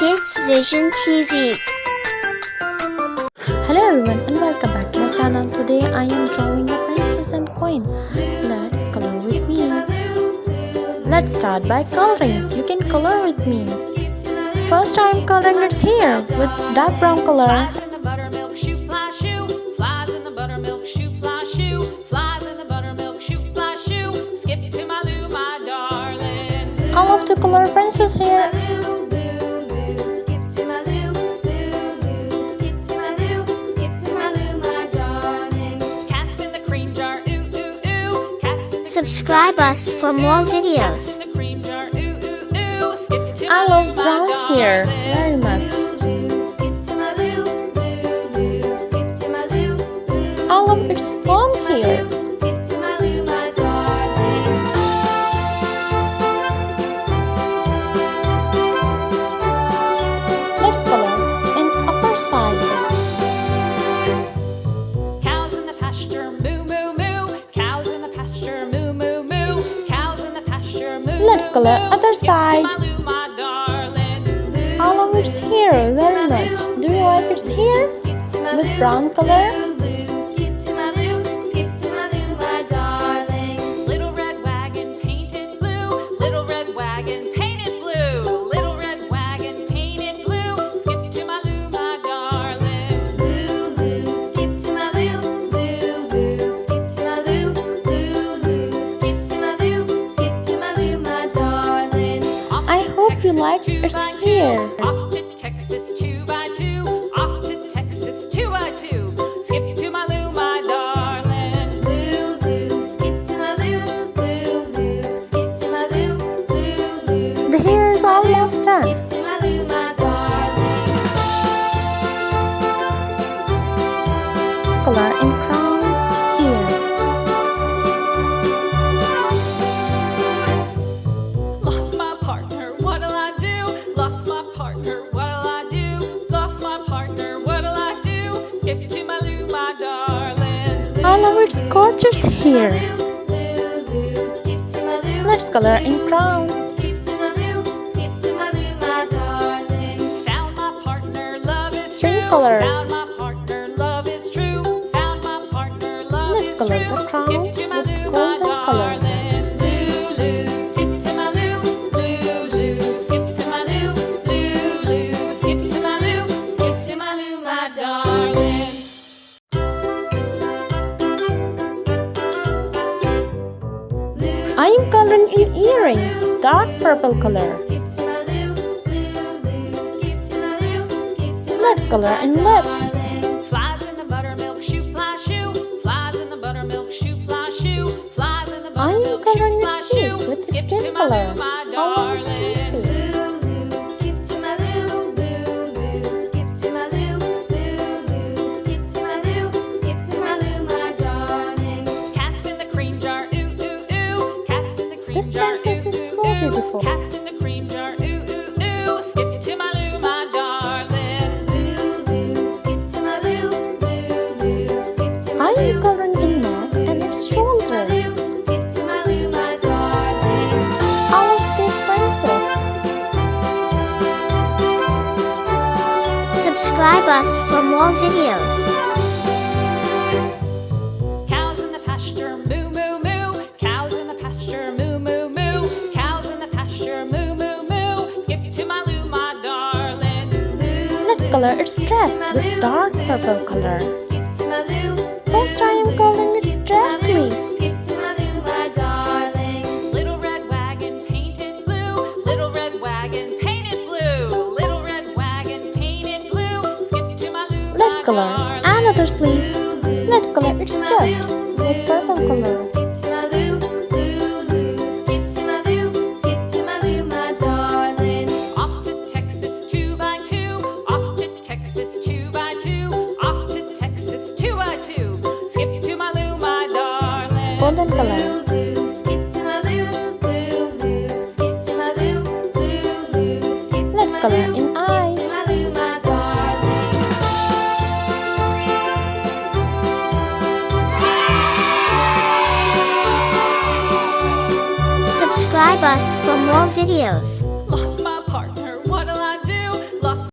Kids Vision TV. Hello everyone and welcome back to my channel. Today I am drawing a princess and queen. Let's color with me. Let's start by coloring. You can color with me. First I am coloring its hair with dark brown color. I love to color princess hair. Subscribe us for more videos. I love brown hair very much. I love its long hair. Let's color in upper side. Cows in the pasture, moo moo moo. Cows in the pasture, moo moo moo. Cows in the pasture, moo. Let's color other side. I love its hair very much. Do you like its hair? With brown color? Little red wagon painted blue. Little red wagon painted blue. Little red wagon painted blue. Skip to my loo, my darling. Loo loo, skip to my loo. Loo loo, skip to my loo. Loo loo, skip to my loo. Skip to my loo, my darling. I hope you like its hair. Off to Texas 2x2. Off to Texas 2x2. Skip to my loo, my darling. Loo loo, skip to my loo. Loo loo, skip to my loo. Loo loo. The hair is almost done. Skip to my loo, my darling. Color in crown here. Lost my partner, what'll I do? Lost my partner, what'll I do? Lost my partner, what'll I do? Skip to my loo, my darling. I love its gorgeous hair. Loo loo, skip to my loo. Let's color in crown. Skip to my loo, skip to my loo, my darling. Found my partner, love is true. Pink color. Found my partner, love is true. Found my partner, love Let's is color true. the crown Skip to my with loo, my golden color. darling. Loo loo, skip to my loo. Loo loo, skip to my loo. Loo loo, skip to my loo. Skip to my loo, my darling. I am coloring in earring, dark purple color. Let's color in lips. Flies in the buttermilk shoe, fly shoe. Flies in the buttermilk shoe, fly shoe. Flies in the I am buttermilk coloring shoe, its fly teeth shoe. with Skip skin to my color. loo, my I love its darling. toothpaste. Loo loo, skip to my loo. Loo loo, skip to my loo. Loo loo, skip to my loo. Skip to my loo, my darling. Cats in the cream jar, ooh ooh ooh. Cats in the cream This jar, princess ooh is ooh so ooh. beautiful. Cats in the cream jar, ooh ooh ooh. Skip to my loo, my darling. Loo loo, skip to my loo. Loo loo, skip to my I loo. am coloring in neck and its shoulder. Skip to my loo, my darling. I love this princess. Subscribe us for more videos. Cows in the pasture, moo moo moo. Cows in the pasture, moo moo moo. Cows in the pasture, moo moo moo. Skip to my loo, my darling. Let's color its dress with dark purple color. Skip to my loo. First I am coloring its dress sleeves. Skip to my loo, my darling. Little red wagon painted blue. Little red wagon painted blue. Little red wagon painted blue. Skip to my loo, Let's my color darling. another sleeve. Let's color its chest with purple color. Skip to my loo, loo loo. Skip to my loo, skip to my loo, my darling. Off to Texas 2x2. Off to Texas 2x2. Off to Texas 2x2. Skip to my loo, my darling. Golden color. Loo loo, skip to my loo. Loo loo, skip to my loo. Loo loo, skip to Let's my color loo. in eyes. Skip to my loo, my darling. Subscribe us for more videos.